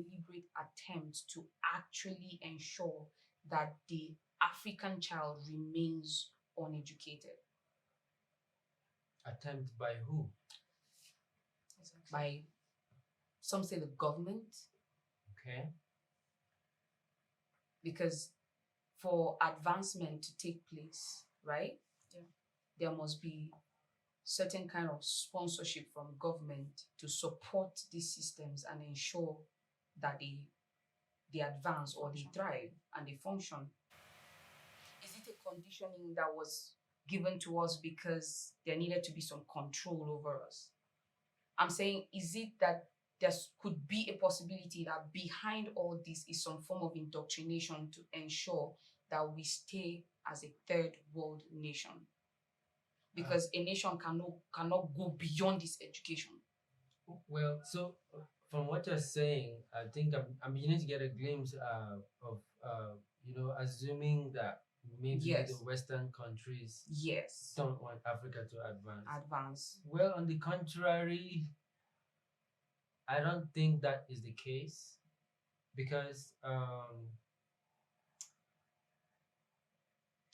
deliberate attempt to actually ensure that the African child remains uneducated Attempt by who? by some say the government, Okay. because for advancement to take place, right? Yeah. There must be certain kind of sponsorship from government to support these systems and ensure that they advance or they thrive and they function. Is it a conditioning that was given to us because there needed to be some control over us? I'm saying, is it that there could be a possibility that behind all this is some form of indoctrination to ensure that we stay as a third world nation? Because a nation cannot go beyond this education. Well, so from what you're saying, I think I'm beginning to get a glimpse of assuming that maybe Yes. the Western countries Yes. don't want Africa to advance. Advance. Well, on the contrary, I don't think that is the case because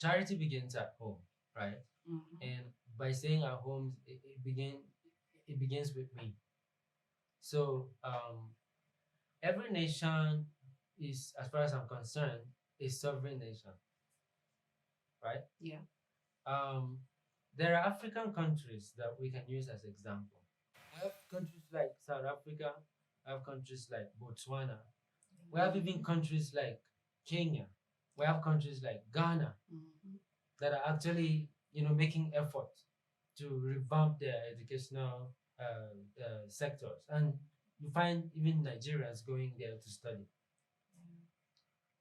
charity begins at home, right? Mhm. And by saying at home, it begins with me. So every nation is, as far as I'm concerned, a sovereign nation, right? Yeah. There are African countries that we can use as example. We have countries like South Africa. We have countries like Botswana. We have even countries like Kenya. We have countries like Ghana Mhm. that are actually, making effort to revamp their educational sectors, and you find even Nigerians going there to study.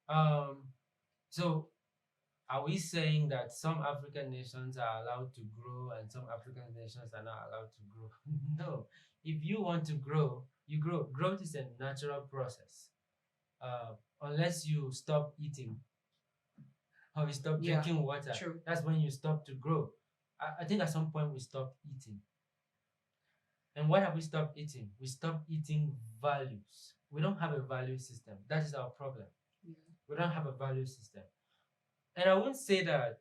Um, so are we saying that some African nations are allowed to grow and some African nations are not allowed to grow? No. If you want to grow, you grow. Growth is a natural process. Unless you stop eating or you stop Yeah, drinking water, true. that's when you stop to grow. I think at some point we stop eating. And what have we stopped eating? We stopped eating values. We don't have a value system. That is our problem. Yeah. We don't have a value system. And I won't say that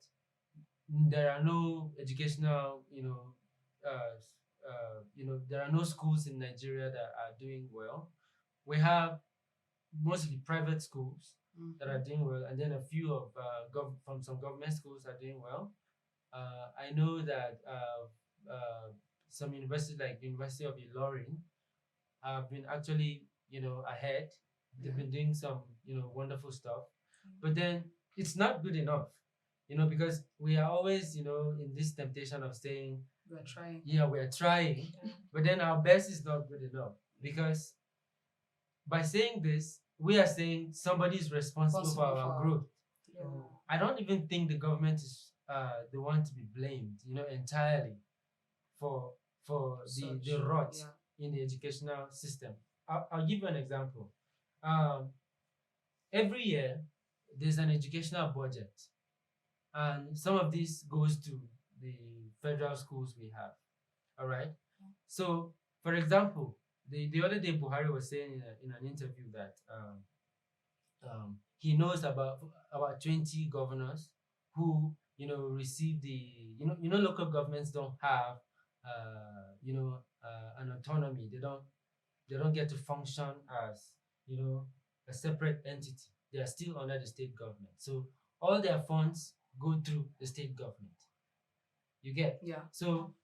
there are no educational, there are no schools in Nigeria that are doing well. We have mostly private schools that are doing well, and then a few of from some government schools are doing well. I know that some universities like the University of Ilorin have been actually, ahead. They've been doing some, wonderful stuff. But then it's not good enough, because we are always, in this temptation of saying, We're trying. yeah, we are trying, but then our best is not good enough. Because by saying this, we are saying somebody is responsible for our growth. Yeah. I don't even think the government is the one to be blamed, entirely for the rot in the educational system. I'll give you an example. Um, every year, there's an educational budget, and some of this goes to the federal schools we have. All right. So, for example, the other day Buhari was saying in an interview that he knows about 20 governors who receive the local governments don't have an autonomy. They don't get to function as a separate entity. They are still under the state government. So all their funds go through the state government. You get? Yeah. So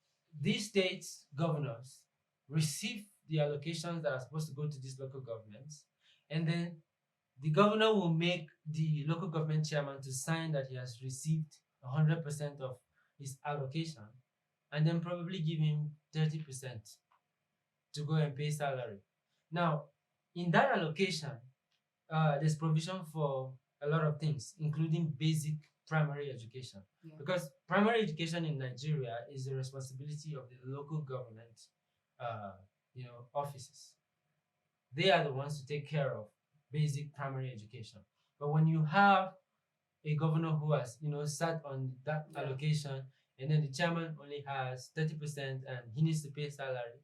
these states governors receive the allocations that are supposed to go to these local governments, and then the governor will make the local government chairman to sign that he has received 100% of his allocation, and then probably give him 30% to go and pay salary. Now, in that allocation, there's provision for a lot of things, including basic primary education. Yeah. Because primary education in Nigeria is the responsibility of the local government, offices. They are the ones to take care of basic primary education. But when you have a governor who has, sat on that allocation, and then the chairman only has 30% and he needs to pay salary,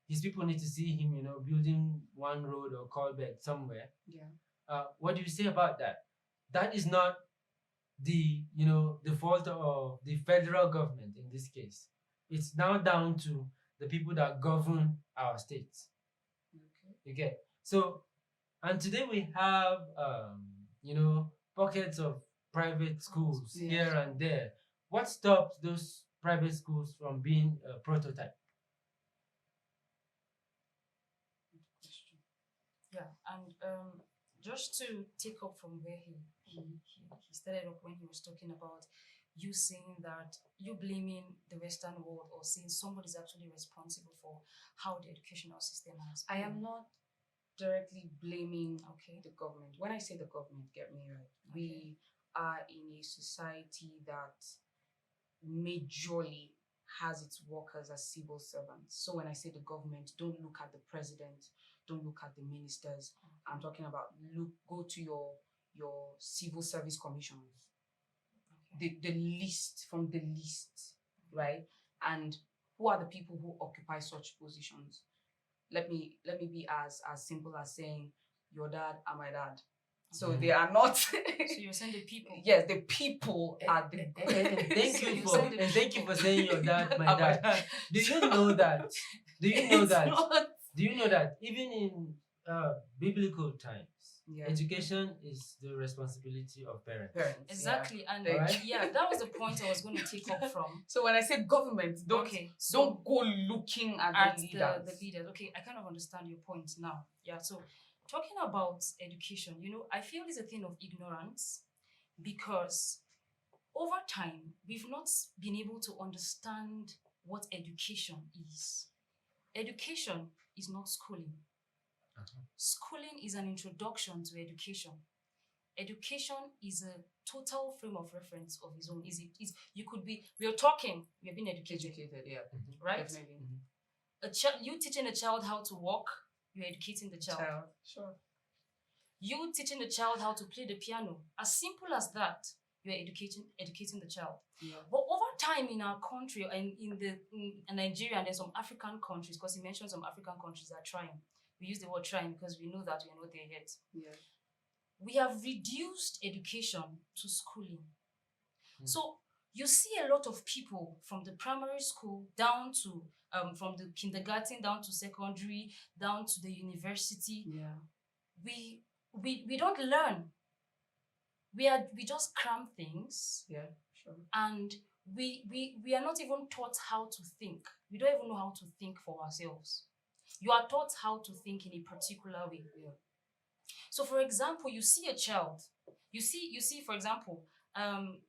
his people need to see him, building one road or culvert somewhere. Yeah. What do you say about that? That is not the fault of the federal government in this case. It's now down to the people that govern our states. Okay. Okay. So, and today we have pockets of private schools Yes. here and there. What stops those private schools from being a prototype? Question. Yeah, and just to take up from where he started up when he was talking about you saying that you blaming the Western world or saying somebody's actually responsible for how the educational system has. Mm. I am not directly blaming Okay. the government. When I say the government, get me right. We are in a society that majorly has its workers as civil servants. So when I say the government, don't look at the president, don't look at the ministers. I'm talking about go to your civil service commissions. The list from the list, right? And who are the people who occupy such positions? Let me be as simple as saying your dad and my dad. So they are not. So you're saying the people? Yes, the people are the. Thank you for saying your dad, my dad. Do you know that? Do you know that? Do you know that even in biblical times, education is the responsibility of parents? Exactly, yeah. and Right? that was the point I was going to take up from. So when I say government, don't go looking at the leaders. The leaders. Okay, I kind of understand your point now. Yeah, so talking about education, I feel it's a thing of ignorance because over time we've not been able to understand what education is. Education is not schooling. Schooling is an introduction to education. Education is a total frame of reference of its own. We're talking, we're being educated. Yeah. Mm-hmm. Right? Definitely. Mm-hmm. You teaching a child how to walk, you're educating the child. Sure. You teaching the child how to play the piano, as simple as that, you're educating the child. Yeah. But over time in our country and in Nigeria and then some African countries, because he mentioned some African countries that are trying. We use the word trying because we know that we're not there yet. Yeah. We have reduced education to schooling. So you see a lot of people from the primary school down to from the kindergarten down to secondary down to the university. Yeah. We don't learn. We just cram things. Yeah, sure. And we are not even taught how to think. We don't even know how to think for ourselves. You are taught how to think in a particular way. Yeah. So, for example, you see a child. You see, for example, in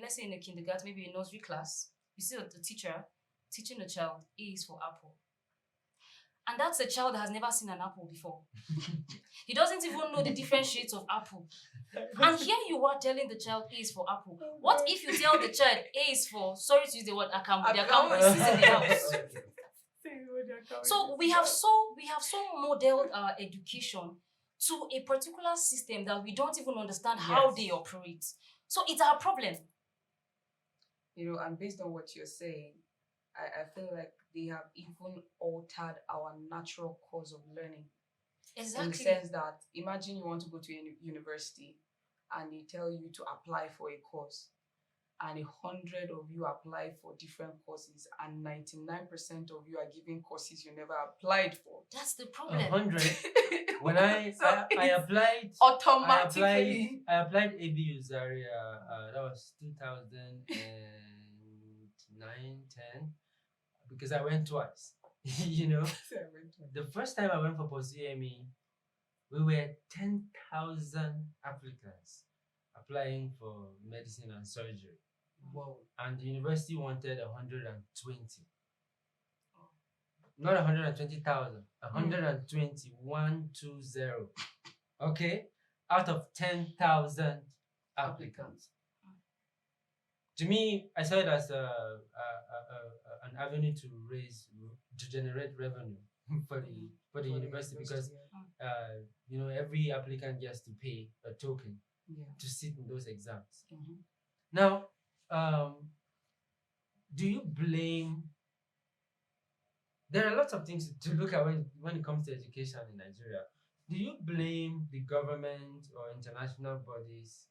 let's say in a kindergarten, maybe a nursery class, you see the teacher teaching a child A is for apple, and that's a child that has never seen an apple before. He doesn't even know the different shades of apple. And here you are telling the child A is for apple. What if you tell the child A is for, sorry to use the word akamu, the akamu is in the house. So we have so modeled our education to a particular system that we don't even understand how they operate. So it's our problem. And based on what you're saying, I feel like they have even altered our natural course of learning. Exactly. In the sense that, imagine you want to go to a university and they tell you to apply for a course, and 100 of you apply for different courses, and 99% of you are giving courses you never applied for. That's the problem. 100. When I applied automatically. I applied ABU Zaria. That was 2009-10, because I went twice. The first time I went for post AME, we were 10,000 applicants applying for medicine and surgery. Wow. And the university wanted 120. Not 120,000, 120, 120. Okay? Out of 10,000 applicants. To me, I saw it as an avenue to generate revenue for the university, because every applicant gets to pay a token to sit in those exams. Mm-hmm. Now, do you blame there are lots of things to look at when it comes to education in Nigeria. Do you blame the government or international bodies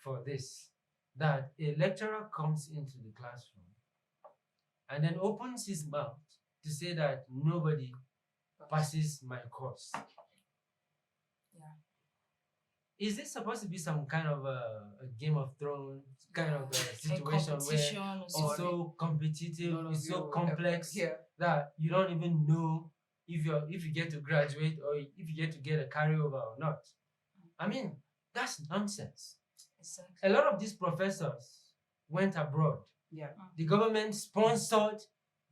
for this? That a lecturer comes into the classroom and then opens his mouth to say that nobody passes my course. Yeah. Is this supposed to be some kind of a Game of Thrones kind of a situation where competition it's so competitive, none of it's so you complex that you don't even know if you get to graduate or if you get to get a carryover or not? I mean, that's nonsense. Exactly. A lot of these professors went abroad. Yeah. The government sponsored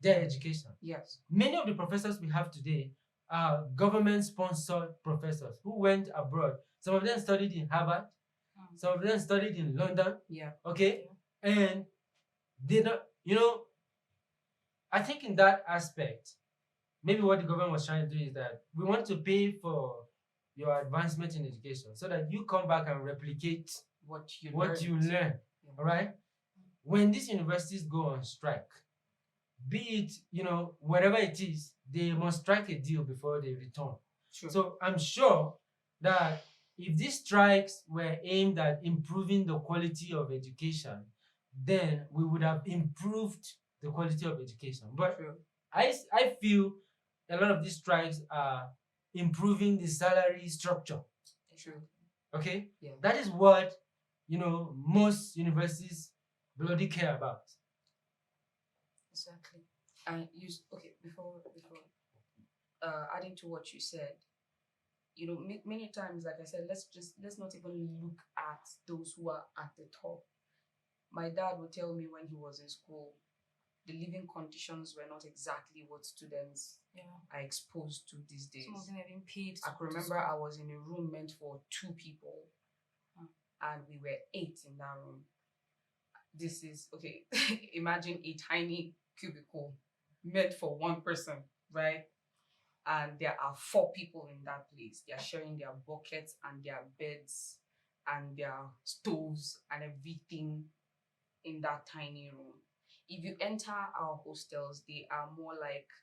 their education. Yes. Many of the professors we have today are government-sponsored professors who went abroad. Some of them studied in Harvard. Some of them studied in London. Yeah. Okay, and they not. I think in that aspect, maybe what the government was trying to do is that we want to pay for your advancement in education so that you come back and replicate What you learn. Yeah. All right. When these universities go on strike, be it whatever it is, they must strike a deal before they return. True. So I'm sure that if these strikes were aimed at improving the quality of education, then we would have improved the quality of education. But True. I feel a lot of these strikes are improving the salary structure. True. Okay? Yeah. That is what most universities bloody care about. Exactly. And before adding to what you said, many times, like I said, let's not even look at those who are at the top. My dad would tell me when he was in school, the living conditions were not exactly what students are exposed to these days. Some of them have been paid. I could remember I was in a room meant for 2 people, and we were 8 in that room. This is okay. Imagine a tiny cubicle meant for 1 person, right? And there are 4 people in that place. They are sharing their buckets and their beds and their stoves and everything in that tiny room. If you enter our hostels, they are more like,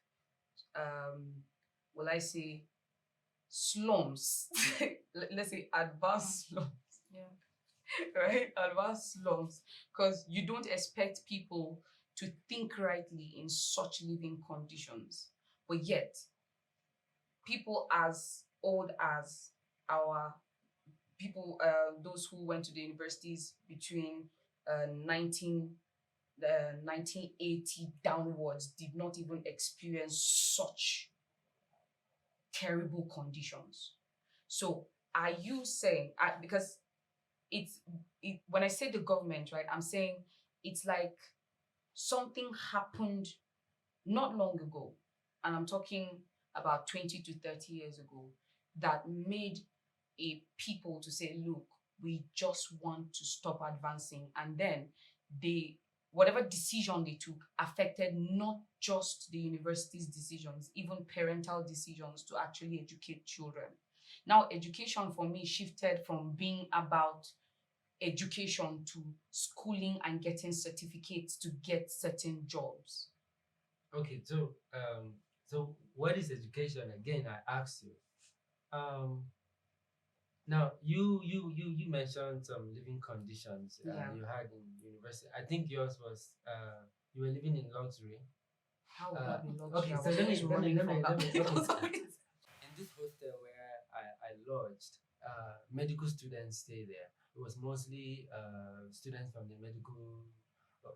will I say, slums? Let's say advanced slums. Yeah. Right? Advanced slums. Because you don't expect people to think rightly in such living conditions. But yet, people as old as our people, those who went to the universities between 1980 downwards, did not even experience such terrible conditions. So are you saying, because when I say the government, right, I'm saying it's like something happened not long ago, and I'm talking about 20 to 30 years ago, that made a people to say, look, we just want to stop advancing. And then whatever decision they took affected not just the university's decisions, even parental decisions to actually educate children. Now, education for me shifted from being about education to schooling and getting certificates to get certain jobs. Okay, so what is education again? I asked you. Now you mentioned some living conditions you had in university. I think yours was you were living in luxury. How would that be luxury? Okay, so let me in this hostel where I lodged, medical students stay there. It was mostly students from the medical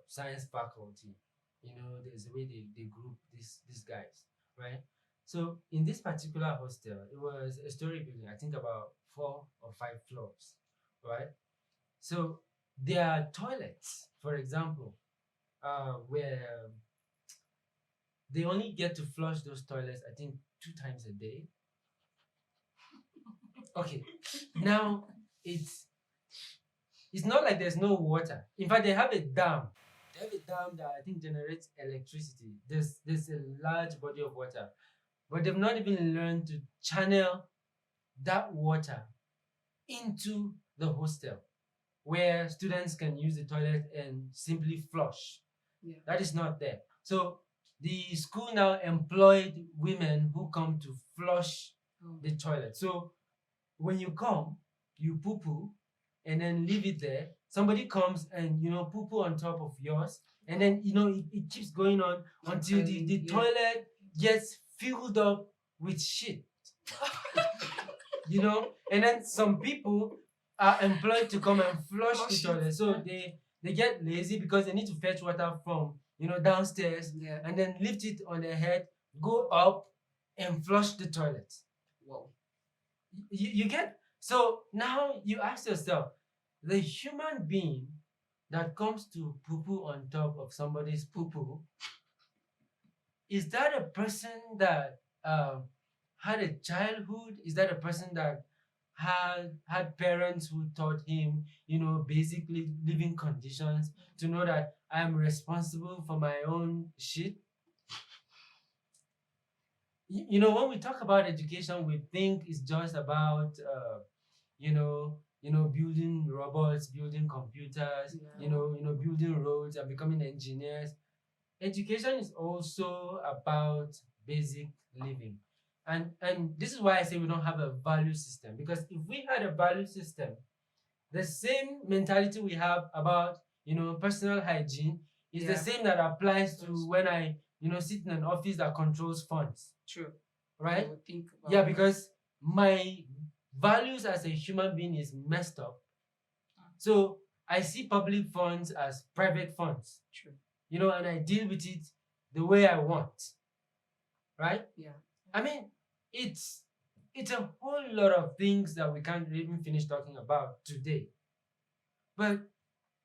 science faculty. There's a way they group these guys, right? So in this particular hostel, it was a story building, I think about 4 or 5 floors, right? So their toilets, for example, where they only get to flush those toilets, I think 2 times a day. Okay, now it's not like there's no water. In fact, they have a dam. They have a dam that I think generates electricity. There's a large body of water, but they've not even learned to channel that water into the hostel where students can use the toilet and simply flush. Yeah. That is not there. So the school now employed women who come to flush Oh. the toilet. So when you come, you poo poo and then leave it there. Somebody comes and poo poo on top of yours, and then it keeps going on until the Yeah. toilet gets filled up with shit. And then some people are employed to come and flush the Flush it, toilet. So yeah. they get lazy because they need to fetch water from downstairs Yeah. and then lift it on their head, go up and flush the toilet. Wow. You get. So now you ask yourself, the human being that comes to poo poo on top of somebody's poo poo, is that a person that had a childhood? Is that a person that had parents who taught him, basically living conditions to know that I'm responsible for my own shit? When we talk about education, we think it's just about building robots, building computers, Yeah. building roads and becoming engineers. Education is also about basic living. And this is why I say we don't have a value system, because if we had a value system, the same mentality we have about personal hygiene is the Yeah. same that applies to when I sit in an office that controls funds, True. right? You would think about Yeah, that. because my values as a human being is messed up. So I see public funds as private funds, True. and I deal with it the way I want, right? Yeah. I mean, it's a whole lot of things that we can't even finish talking about today. But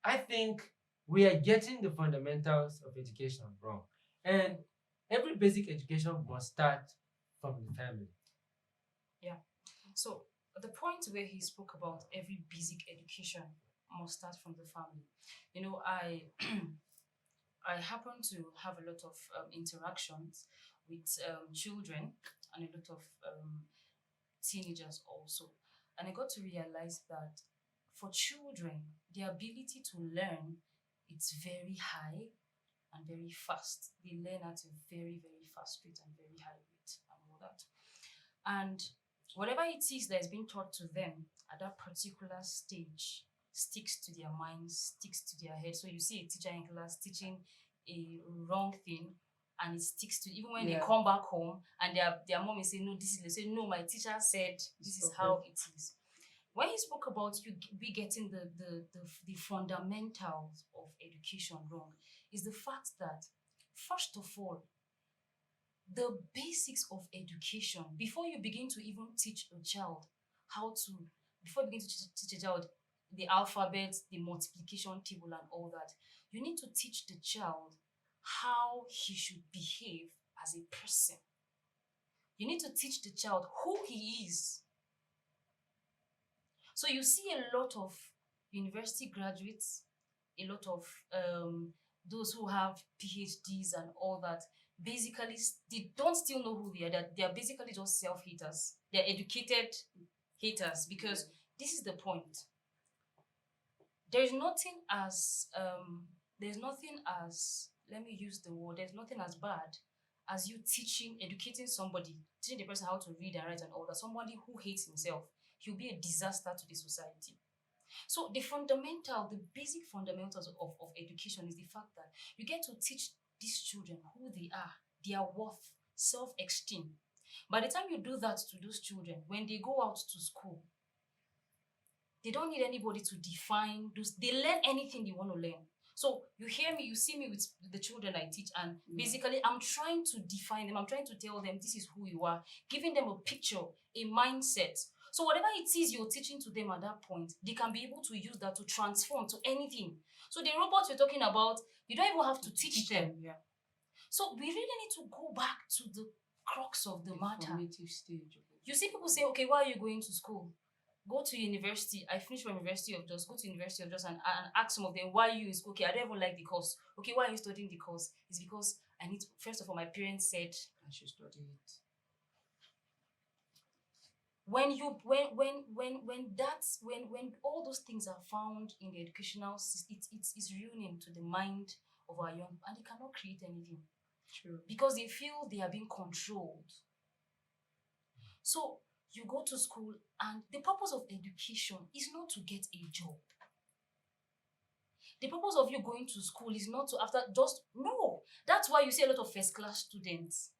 I think we are getting the fundamentals of education wrong. And every basic education must start from the family. Yeah. So the point where he spoke about every basic education must start from the family. I I happen to have a lot of interactions with children and a lot of teenagers also, and I got to realize that for children, the ability to learn, it's very high and very fast. They learn at a very, very fast rate and very high rate and all that. And whatever it is that is being taught to them at that particular stage sticks to their minds, sticks to their head. So you see a teacher in class teaching a wrong thing, and it sticks to, even when they Yeah. come back home and their mom is saying, no, this is, they say, no, my teacher said this is how it is. When he spoke about we getting the fundamentals of education wrong, is the fact that, first of all, the basics of education, before you begin to even teach a child how to, before you begin to teach a child the alphabet, the multiplication table, and all that, you need to teach the child how he should behave as a person. You need to teach the child who he is. So you see a lot of university graduates, a lot of those who have PhDs and all that, basically they don't still know who they are. They're basically just self-haters. They're educated haters, because this is the point. There's nothing as let me use the word, there's nothing as bad as you educating somebody, teaching the person how to read and write and all that. Somebody who hates himself, he'll be a disaster to the society. So the basic fundamentals of education is the fact that you get to teach these children who they are, their worth, self-esteem. By the time you do that to those children, when they go out to school, they don't need anybody to define those. They learn anything they want to learn. So you hear me, you see me with the children I teach, and basically I'm trying to define them. I'm trying to tell them this is who you are, giving them a picture, a mindset. So whatever it is you're teaching to them at that point, they can be able to use that to transform to anything. So the robots you're talking about, you don't even have to teach them. Yeah. So we really need to go back to the crux of the matter. Formative stage of it. You see people say, okay, why are you going to school? Go to university. I finished from University of Jos. Go to University of Jos and ask some of them, why are you in school? Okay, I don't even like the course. Okay, why are you studying the course? It's because I need to, first of all, my parents said, I should study it. when all those things are found in the educational system, it's ruining to the mind of our young, and they cannot create anything. True. because they feel they are being controlled. So you go to school, and the purpose of education is not to get a job. The purpose of you going to school is not to after just no. That's why you see a lot of first class students.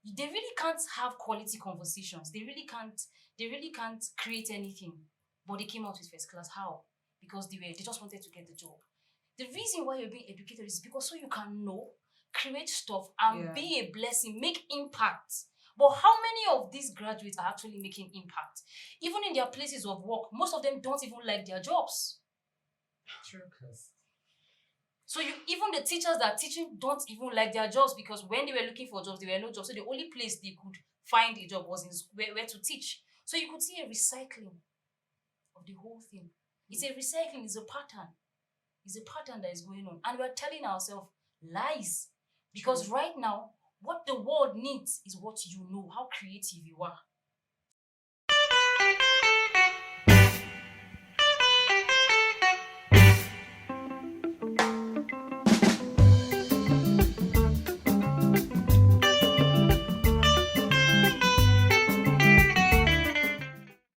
They really can't have quality conversations. They really can't. They really can't create anything. But they came out with first class. How? Because they just wanted to get the job. The reason why you're being educated is because so you can know, create stuff, and Yeah. be a blessing, make impact. But how many of these graduates are actually making impact? Even in their places of work, most of them don't even like their jobs. True. So even the teachers that are teaching don't even like their jobs, because when they were looking for jobs, there were no jobs. So the only place they could find a job was in where to teach. So you could see a recycling of the whole thing. It's a recycling, it's a pattern. It's a pattern that is going on. And we're telling ourselves lies. Because right now, what the world needs is what you know, how creative you are.